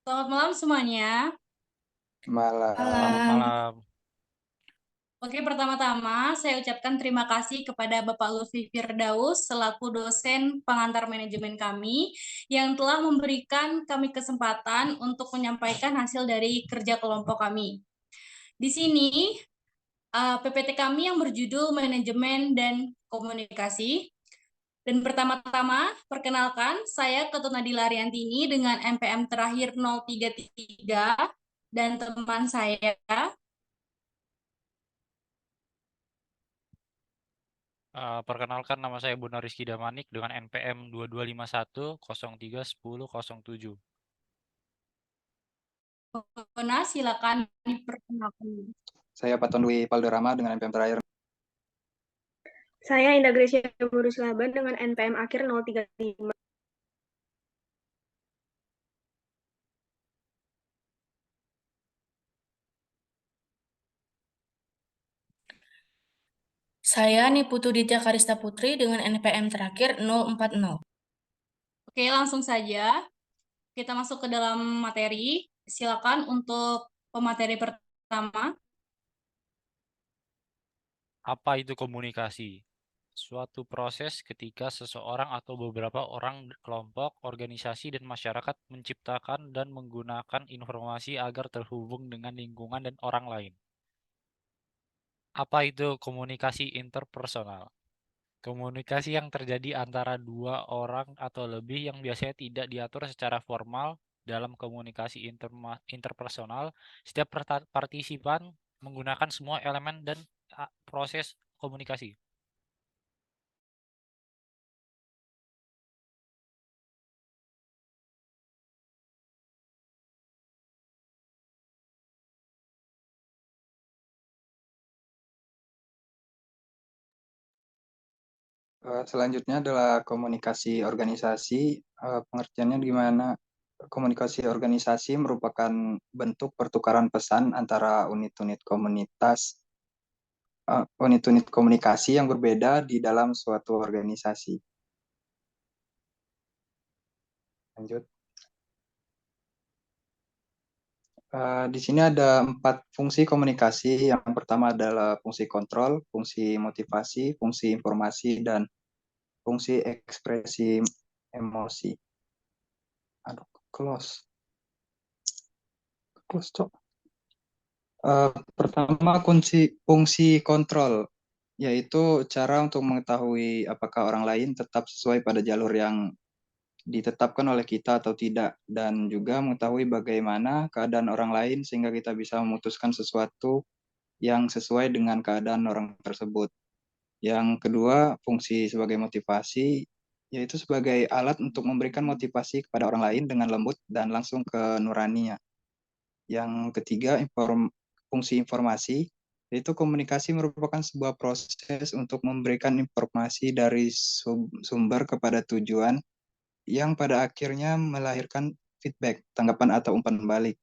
Selamat malam semuanya. Malam. Selamat Malam. malam. Oke, pertama-tama saya ucapkan terima kasih kepada Bapak Lutfi Firdaus selaku dosen pengantar manajemen kami yang telah memberikan kami kesempatan untuk menyampaikan hasil dari kerja kelompok kami. Di sini PPT kami yang berjudul Manajemen dan Komunikasi. Dan pertama-tama, perkenalkan, saya Ketut Nadila Ariantini dengan NPM terakhir 033 dan teman saya. Perkenalkan, nama saya Buna Rizky Damanik dengan NPM 2251 03 10 07. Bona, silakan diperkenalkan. Saya Paton Dwi Paldorama dengan NPM terakhir. Saya Indah Gracia Laban dengan NPM akhir 035. Saya Niputu Ditya Karista Putri dengan NPM terakhir 040. Oke, langsung saja kita masuk ke dalam materi. Silakan untuk pemateri pertama. Apa itu komunikasi? Suatu proses ketika seseorang atau beberapa orang, kelompok, organisasi, dan masyarakat menciptakan dan menggunakan informasi agar terhubung dengan lingkungan dan orang lain. Apa itu komunikasi interpersonal? Komunikasi yang terjadi antara dua orang atau lebih yang biasanya tidak diatur secara formal. Dalam komunikasi interpersonal, setiap partisipan menggunakan semua elemen dan proses komunikasi. Selanjutnya adalah komunikasi organisasi. Pengertiannya gimana? Komunikasi organisasi merupakan bentuk pertukaran pesan antara unit-unit unit-unit komunikasi yang berbeda di dalam suatu organisasi. Lanjut. Di sini ada 4 fungsi komunikasi. Yang pertama adalah fungsi kontrol, fungsi motivasi, fungsi informasi, dan fungsi ekspresi emosi. Aduh, close, cok. Pertama, fungsi kontrol, yaitu cara untuk mengetahui apakah orang lain tetap sesuai pada jalur yang ditetapkan oleh kita atau tidak, dan juga mengetahui bagaimana keadaan orang lain sehingga kita bisa memutuskan sesuatu yang sesuai dengan keadaan orang tersebut. Yang kedua, fungsi sebagai motivasi, yaitu sebagai alat untuk memberikan motivasi kepada orang lain dengan lembut dan langsung ke nuraninya. Yang ketiga, fungsi informasi, yaitu komunikasi merupakan sebuah proses untuk memberikan informasi dari sumber kepada tujuan yang pada akhirnya melahirkan feedback, tanggapan atau umpan balik.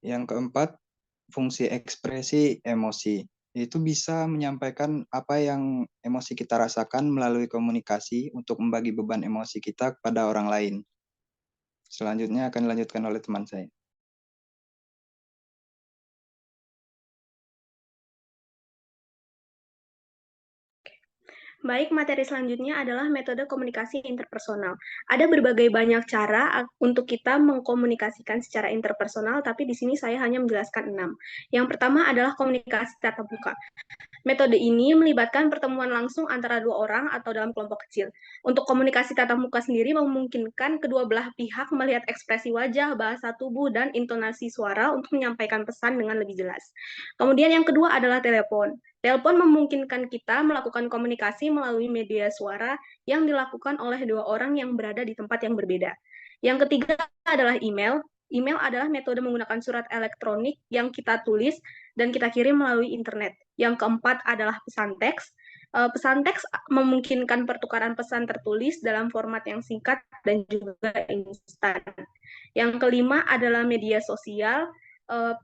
Yang keempat, fungsi ekspresi emosi, yaitu bisa menyampaikan apa yang emosi kita rasakan melalui komunikasi untuk membagi beban emosi kita kepada orang lain. Selanjutnya akan dilanjutkan oleh teman saya. Baik, materi selanjutnya adalah metode komunikasi interpersonal. Ada berbagai banyak cara untuk kita mengkomunikasikan secara interpersonal, tapi di sini saya hanya menjelaskan 6. Yang pertama adalah komunikasi tatap muka. Metode ini melibatkan pertemuan langsung antara dua orang atau dalam kelompok kecil. Untuk komunikasi tatap muka sendiri memungkinkan kedua belah pihak melihat ekspresi wajah, bahasa tubuh, dan intonasi suara untuk menyampaikan pesan dengan lebih jelas. Kemudian yang kedua adalah telepon. Telepon memungkinkan kita melakukan komunikasi melalui media suara yang dilakukan oleh dua orang yang berada di tempat yang berbeda. Yang ketiga adalah email. Email adalah metode menggunakan surat elektronik yang kita tulis dan kita kirim melalui internet. Yang keempat adalah pesan teks. Pesan teks memungkinkan pertukaran pesan tertulis dalam format yang singkat dan juga instan. Yang kelima adalah media sosial.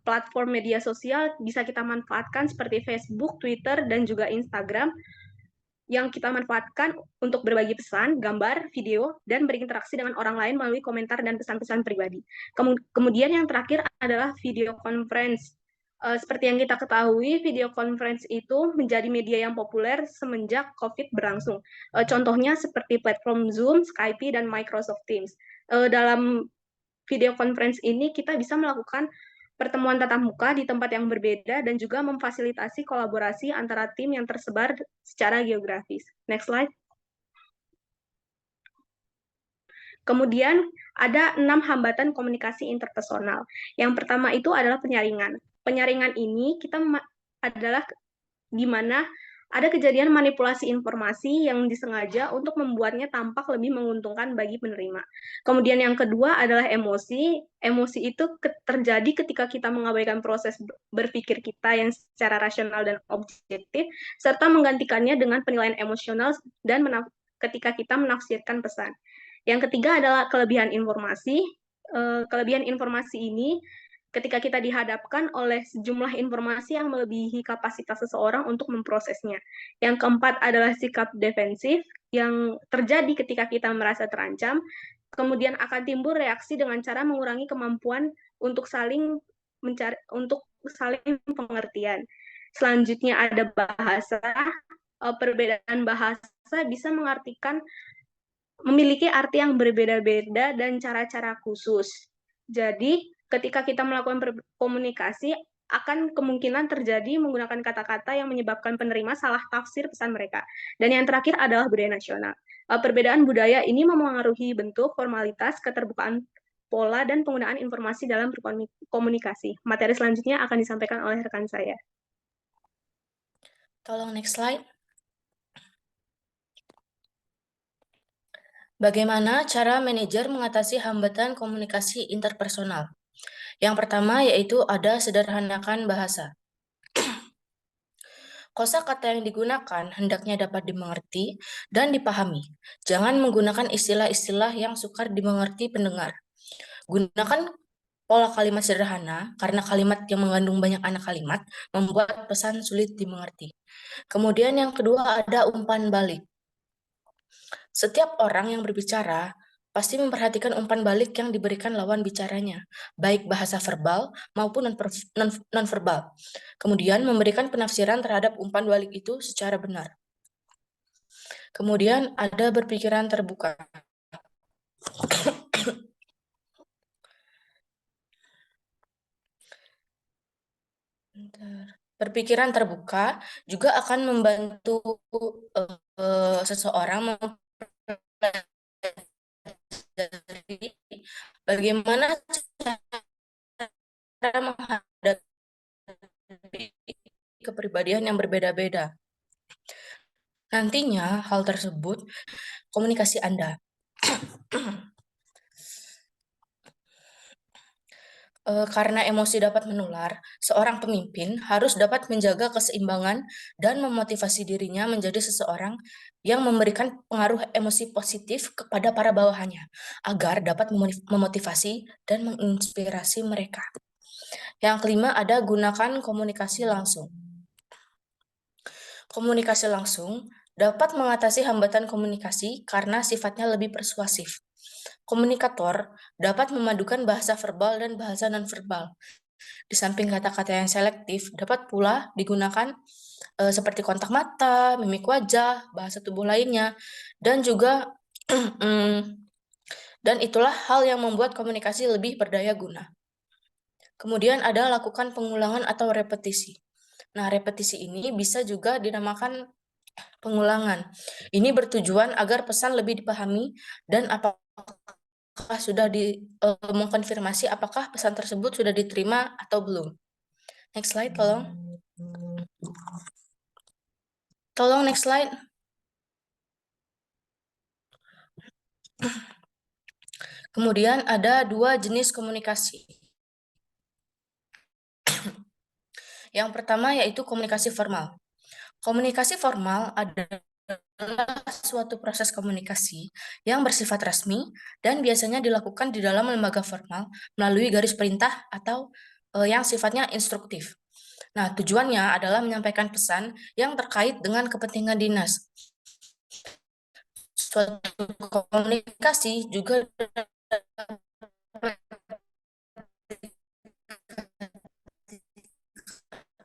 Platform media sosial bisa kita manfaatkan seperti Facebook, Twitter, dan juga Instagram yang kita manfaatkan untuk berbagi pesan, gambar, video, dan berinteraksi dengan orang lain melalui komentar dan pesan-pesan pribadi. Kemudian yang terakhir adalah video conference. Seperti yang kita ketahui, video conference itu menjadi media yang populer semenjak COVID berlangsung. Contohnya seperti platform Zoom, Skype, dan Microsoft Teams. Dalam video conference ini kita bisa melakukan pertemuan tatap muka di tempat yang berbeda dan juga memfasilitasi kolaborasi antara tim yang tersebar secara geografis. Next slide. Kemudian ada 6 hambatan komunikasi interpersonal. Yang pertama itu adalah penyaringan. Penyaringan ini adalah di mana ada kejadian manipulasi informasi yang disengaja untuk membuatnya tampak lebih menguntungkan bagi penerima. Kemudian yang kedua adalah emosi. Emosi itu terjadi ketika kita mengabaikan proses berpikir kita yang secara rasional dan objektif, serta menggantikannya dengan penilaian emosional dan ketika kita menafsirkan pesan. Yang ketiga adalah kelebihan informasi. Kelebihan informasi ini ketika kita dihadapkan oleh sejumlah informasi yang melebihi kapasitas seseorang untuk memprosesnya. Yang keempat adalah sikap defensif yang terjadi ketika kita merasa terancam, kemudian akan timbul reaksi dengan cara mengurangi kemampuan untuk saling pengertian. Selanjutnya ada bahasa. Perbedaan bahasa bisa mengartikan memiliki arti yang berbeda-beda dan cara-cara khusus. Jadi, ketika kita melakukan komunikasi, akan kemungkinan terjadi menggunakan kata-kata yang menyebabkan penerima salah tafsir pesan mereka. Dan yang terakhir adalah budaya nasional. Perbedaan budaya ini memengaruhi bentuk, formalitas, keterbukaan pola, dan penggunaan informasi dalam berkomunikasi. Materi selanjutnya akan disampaikan oleh rekan saya. Tolong next slide. Bagaimana cara manajer mengatasi hambatan komunikasi interpersonal? Yang pertama yaitu ada sederhanakan bahasa. Kosakata yang digunakan hendaknya dapat dimengerti dan dipahami. Jangan menggunakan istilah-istilah yang sukar dimengerti pendengar. Gunakan pola kalimat sederhana karena kalimat yang mengandung banyak anak kalimat membuat pesan sulit dimengerti. Kemudian yang kedua ada umpan balik. Setiap orang yang berbicara pasti memperhatikan umpan balik yang diberikan lawan bicaranya, baik bahasa verbal maupun non-verbal. Kemudian memberikan penafsiran terhadap umpan balik itu secara benar. Kemudian ada berpikiran terbuka. Berpikiran terbuka juga akan membantu seseorang mempelajari bagaimana cara menghadapi kepribadian yang berbeda-beda. Nantinya hal tersebut komunikasi Anda. Karena emosi dapat menular, seorang pemimpin harus dapat menjaga keseimbangan dan memotivasi dirinya menjadi seseorang yang memberikan pengaruh emosi positif kepada para bawahannya, agar dapat memotivasi dan menginspirasi mereka. Yang kelima ada gunakan komunikasi langsung. Komunikasi langsung dapat mengatasi hambatan komunikasi karena sifatnya lebih persuasif. Komunikator dapat memadukan bahasa verbal dan bahasa non-verbal. Di samping kata-kata yang selektif, dapat pula digunakan seperti kontak mata, mimik wajah, bahasa tubuh lainnya, dan juga dan itulah hal yang membuat komunikasi lebih berdaya guna. Kemudian ada lakukan pengulangan atau repetisi. Nah, repetisi ini bisa juga dinamakan pengulangan. Ini bertujuan agar pesan lebih dipahami dan apakah sudah mengkonfirmasi apakah pesan tersebut sudah diterima atau belum. Next slide, tolong. Tolong next slide. Kemudian ada 2 jenis komunikasi. Yang pertama yaitu komunikasi formal. Komunikasi formal adalah suatu proses komunikasi yang bersifat resmi dan biasanya dilakukan di dalam lembaga formal melalui garis perintah atau yang sifatnya instruktif. Nah, tujuannya adalah menyampaikan pesan yang terkait dengan kepentingan dinas. Suatu komunikasi juga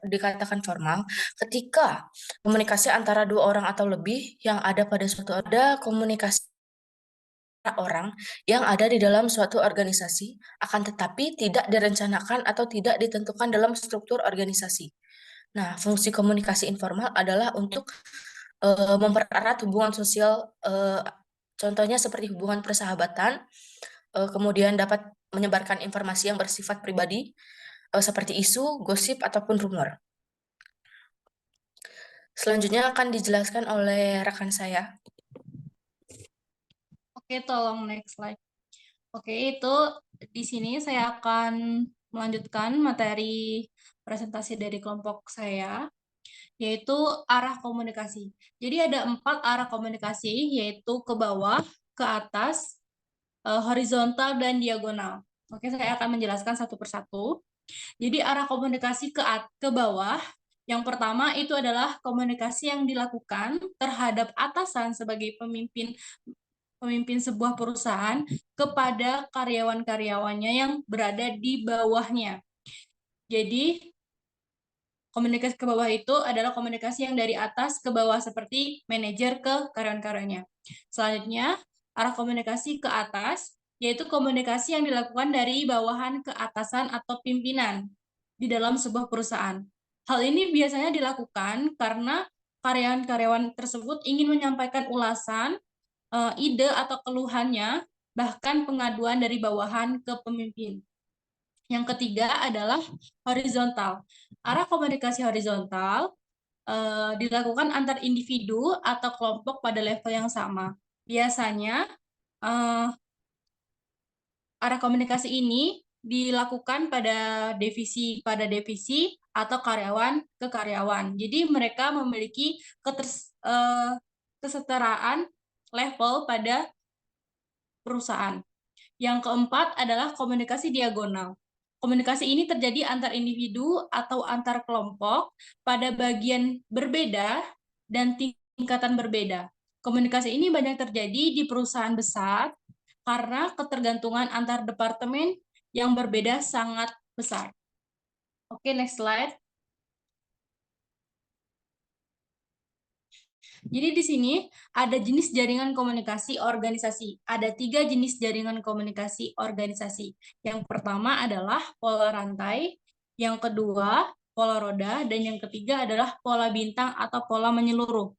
dikatakan formal ketika komunikasi antara dua orang atau lebih yang ada pada suatu komunikasi orang yang ada di dalam suatu organisasi, akan tetapi tidak direncanakan atau tidak ditentukan dalam struktur organisasi. Nah, fungsi komunikasi informal adalah untuk mempererat hubungan sosial, contohnya seperti hubungan persahabatan, kemudian dapat menyebarkan informasi yang bersifat pribadi, seperti isu, gosip, ataupun rumor. Selanjutnya akan dijelaskan oleh rekan saya. Oke, tolong next slide. Oke, itu di sini saya akan melanjutkan materi presentasi dari kelompok saya, yaitu arah komunikasi. Jadi ada 4 arah komunikasi, yaitu ke bawah, ke atas, horizontal, dan diagonal. Oke, saya akan menjelaskan satu persatu. Jadi arah komunikasi ke bawah, yang pertama itu adalah komunikasi yang dilakukan terhadap atasan sebagai pemimpin sebuah perusahaan kepada karyawan-karyawannya yang berada di bawahnya. Jadi komunikasi ke bawah itu adalah komunikasi yang dari atas ke bawah seperti manajer ke karyawan-karyawannya. Selanjutnya, arah komunikasi ke atas yaitu komunikasi yang dilakukan dari bawahan ke atasan atau pimpinan di dalam sebuah perusahaan. Hal ini biasanya dilakukan karena karyawan-karyawan tersebut ingin menyampaikan ulasan, ide atau keluhannya, bahkan pengaduan dari bawahan ke pemimpin. Yang ketiga adalah horizontal. Arah komunikasi horizontal dilakukan antar individu atau kelompok pada level yang sama. Biasanya arah komunikasi ini dilakukan pada divisi atau karyawan ke karyawan. Jadi mereka memiliki kesetaraan level pada perusahaan. Yang keempat adalah komunikasi diagonal. Komunikasi ini terjadi antar individu atau antar kelompok pada bagian berbeda dan tingkatan berbeda. Komunikasi ini banyak terjadi di perusahaan besar karena ketergantungan antar departemen yang berbeda sangat besar. Oke, next slide. Jadi di sini ada jenis jaringan komunikasi organisasi. Ada 3 jenis jaringan komunikasi organisasi. Yang pertama adalah pola rantai, yang kedua pola roda, dan yang ketiga adalah pola bintang atau pola menyeluruh.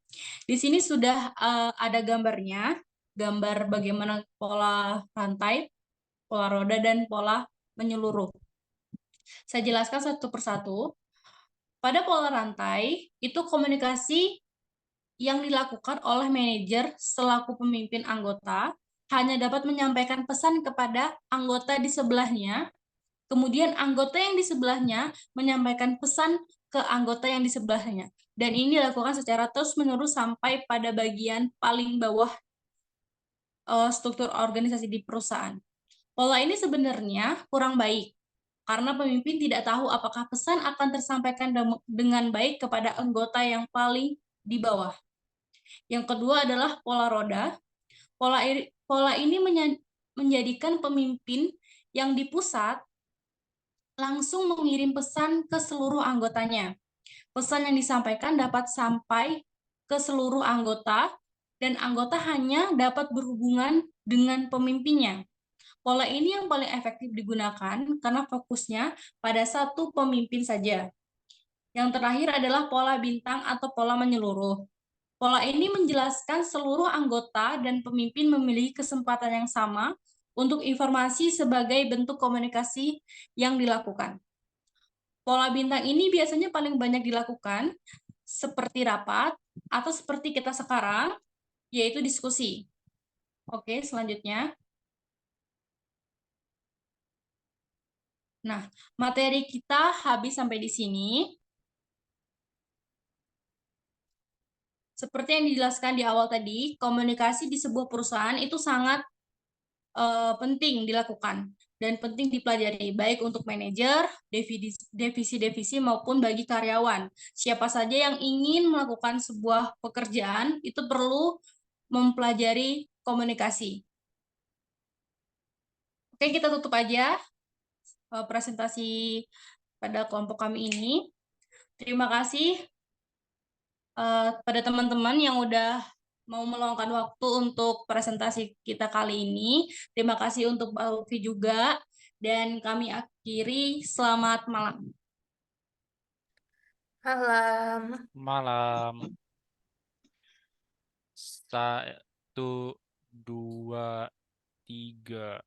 Di sini sudah ada gambarnya, gambar bagaimana pola rantai, pola roda, dan pola menyeluruh. Saya jelaskan satu persatu. Pada pola rantai, itu komunikasi yang dilakukan oleh manajer selaku pemimpin anggota hanya dapat menyampaikan pesan kepada anggota di sebelahnya, kemudian anggota yang di sebelahnya menyampaikan pesan ke anggota yang di sebelahnya. Dan ini dilakukan secara terus-menerus sampai pada bagian paling bawah struktur organisasi di perusahaan. Pola ini sebenarnya kurang baik, karena pemimpin tidak tahu apakah pesan akan tersampaikan dengan baik kepada anggota yang paling di bawah. Yang kedua adalah pola roda. Pola ini menjadikan pemimpin yang di pusat langsung mengirim pesan ke seluruh anggotanya. Pesan yang disampaikan dapat sampai ke seluruh anggota, dan anggota hanya dapat berhubungan dengan pemimpinnya. Pola ini yang paling efektif digunakan karena fokusnya pada satu pemimpin saja. Yang terakhir adalah pola bintang atau pola menyeluruh. Pola ini menjelaskan seluruh anggota dan pemimpin memiliki kesempatan yang sama untuk informasi sebagai bentuk komunikasi yang dilakukan. Pola bintang ini biasanya paling banyak dilakukan seperti rapat atau seperti kita sekarang, yaitu diskusi. Oke, selanjutnya. Nah, materi kita habis sampai di sini. Seperti yang dijelaskan di awal tadi, komunikasi di sebuah perusahaan itu sangat penting dilakukan dan penting dipelajari, baik untuk manajer, divisi-divisi maupun bagi karyawan. Siapa saja yang ingin melakukan sebuah pekerjaan itu perlu mempelajari komunikasi. Oke, kita tutup aja presentasi pada kelompok kami ini. Terima kasih pada teman-teman yang udah mau meluangkan waktu untuk presentasi kita kali ini. Terima kasih untuk Mbak Lutfi juga. Dan kami akhiri, selamat malam. Malam. Malam. 1, 2, 3.